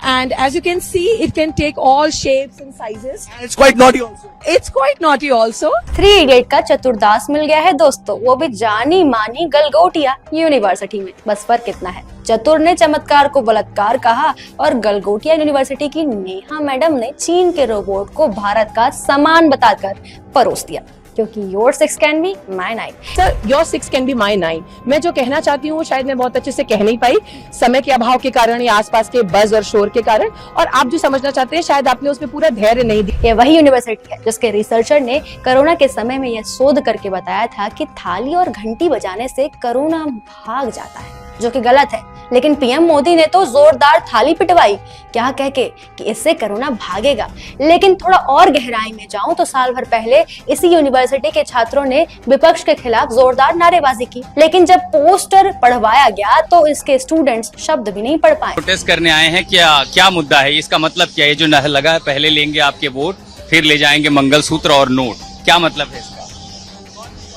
and as you can see, it can take all shapes and sizes. And it's quite naughty also. It's quite naughty also. 3 idiot का चतुर्दास मिल गया है दोस्तों, वो भी जानी मानी गलगोटिया यूनिवर्सिटी में। बस फर्क कितना है, चतुर ने चमत्कार को बलात्कार कहा और गलगोटिया यूनिवर्सिटी की नेहा मैडम ने चीन के रोबोट को भारत का सामान बताकर परोस दिया, क्योंकि your 6 can be my 9। Sir, your 6 can be my 9। मैं जो कहना चाहती हूँ वो शायद मैं बहुत अच्छे से कह नहीं पाई, समय के अभाव के कारण या आसपास के बज और शोर के कारण, और आप जो समझना चाहते हैं शायद आपने उसमें पूरा धैर्य नहीं दिया। ये वही यूनिवर्सिटी है जिसके रिसर्चर ने कोरोना के समय में यह शोध करके बताया था कि थाली और घंटी बजाने से कोरोना भाग जाता है, जो कि गलत है। लेकिन पीएम मोदी ने तो जोरदार थाली पिटवाई, क्या कह के कि इससे कोरोना भागेगा। लेकिन थोड़ा और गहराई में जाऊं तो साल भर पहले इसी यूनिवर्सिटी के छात्रों ने विपक्ष के खिलाफ जोरदार नारेबाजी की, लेकिन जब पोस्टर पढ़वाया गया तो इसके स्टूडेंट्स शब्द भी नहीं पढ़ पाए। प्रोटेस्ट करने आए हैं, क्या मुद्दा है, इसका मतलब क्या है? जो लगा है पहले लेंगे आपके वोट, फिर ले जाएंगे मंगलसूत्र और नोट, क्या मतलब है इसका?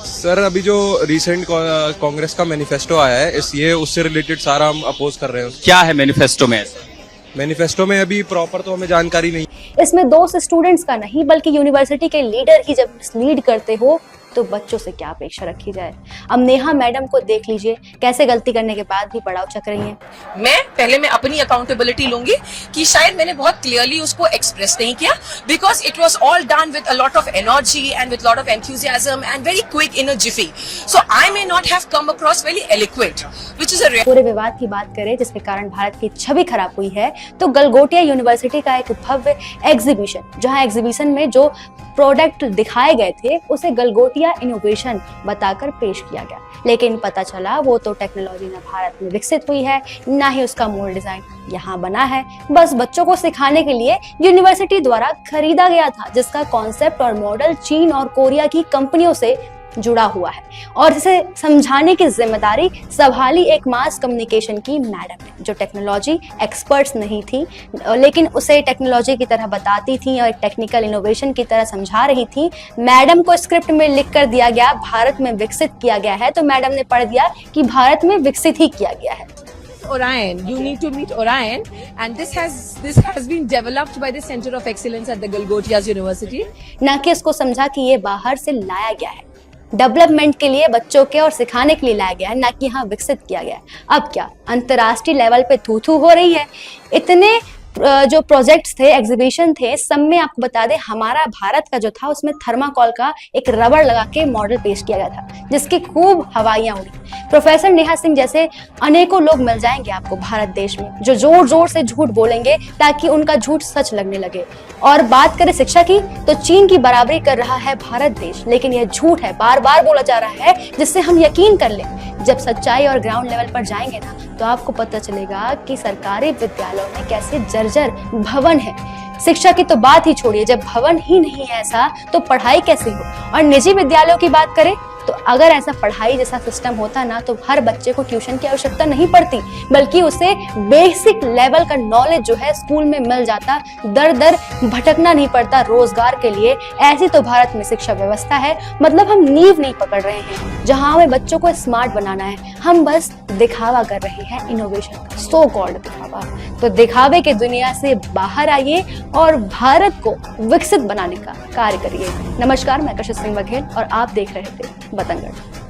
सर, अभी जो रिसेंट कांग्रेस का मैनिफेस्टो आया है, ये उससे रिलेटेड सारा हम अपोज कर रहे हैं। क्या है मैनिफेस्टो में? मैनिफेस्टो में अभी प्रॉपर तो हमें जानकारी नहीं। इसमें दोस्त स्टूडेंट्स का नहीं बल्कि यूनिवर्सिटी के लीडर ही जब लीड करते हो तो बच्चों से क्या अपेक्षा रखी जाए। अब नेहा मैडम को देख लीजिए, कैसे गलती करने के बाद भी पड़ाव चक रही हैं। मैं अपनी अकाउंटेबिलिटी लूंगी कि शायद मैंने बहुत क्लियरली उसको एक्सप्रेस नहीं किया, because it was all done with a lot of energy and with lot of enthusiasm and very quick in a Zifi, so I may not have come across very eloquent, which is a. पूरे विवाद की बात करें जिसके कारण भारत की छवि खराब हुई है, तो गलगोटिया यूनिवर्सिटी का एक भव्य एग्जीबिशन, जहां एग्जीबिशन में जो प्रोडक्ट दिखाए गए थे उसे गलगोटिया इनोवेशन बताकर पेश किया गया, लेकिन पता चला वो तो टेक्नोलॉजी ना भारत में विकसित हुई है, ना ही उसका मूल डिजाइन यहाँ बना है। बस बच्चों को सिखाने के लिए यूनिवर्सिटी द्वारा खरीदा गया था, जिसका कॉन्सेप्ट और मॉडल चीन और कोरिया की कंपनियों से जुड़ा हुआ है, और इसे समझाने की जिम्मेदारी संभाली एक मास कम्युनिकेशन की मैडम ने, जो टेक्नोलॉजी एक्सपर्ट्स नहीं थी, लेकिन उसे टेक्नोलॉजी की तरह बताती थी और एक टेक्निकल इनोवेशन की तरह समझा रही थी। मैडम को स्क्रिप्ट में लिख कर दिया गया भारत में विकसित किया गया है, तो मैडम ने पढ़ दिया कि भारत में विकसित ही किया गया है। Orion, you need to meet Orion, and this has been developed by the Center of Excellence at the Galgotias University. ना कि उसको समझा कि ये बाहर से लाया गया है, डेवलपमेंट के लिए बच्चों के और सिखाने के लिए लाया गया है, ना कि यहाँ विकसित किया गया है। अब क्या अंतर्राष्ट्रीय लेवल पे थू थू हो रही है। इतने जो प्रोजेक्ट्स थे, एग्जीबिशन थे, सब में आपको बता दें हमारा भारत का जो था उसमें थर्माकोल का एक रबड़ लगा के मॉडल पेश किया गया था, जिसकी खूब हवाइयां उड़ी। प्रोफेसर नेहा सिंह जैसे अनेकों लोग मिल जाएंगे आपको भारत देश में, जो जोर जोर से झूठ बोलेंगे ताकि उनका झूठ सच लगने लगे। और बात करें शिक्षा की, तो चीन की बराबरी कर रहा है भारत देश, लेकिन यह झूठ है, बार बार बोला जा रहा है, जिससे हम यकीन कर लें। जब सच्चाई और ग्राउंड लेवल पर जाएंगे ना, तो आपको पता चलेगा कि सरकारी विद्यालयों में कैसे जर्जर भवन है। शिक्षा की तो बात ही छोड़िए, जब भवन ही नहीं है ऐसा तो पढ़ाई कैसे हो। और निजी विद्यालयों की बात करें तो अगर ऐसा पढ़ाई जैसा सिस्टम होता ना, तो हर बच्चे को ट्यूशन की आवश्यकता नहीं पड़ती, बल्कि उसे बेसिक लेवल का नॉलेज जो है स्कूल में मिल जाता, दर दर भटकना नहीं पड़ता रोजगार के लिए। ऐसी तो भारत में शिक्षा व्यवस्था है। मतलब हम नींव नहीं पकड़ रहे हैं, जहां हमें बच्चों को स्मार्ट बनाना है, हम बस दिखावा कर रहे हैं, इनोवेशन का, सो कॉल्ड दिखावा। तो दिखावे के दुनिया से बाहर आइए और भारत को विकसित बनाने का कार्य करिए। नमस्कार, मैं कशिश सिंह बघेल और आप देख रहे थे बतंगड़।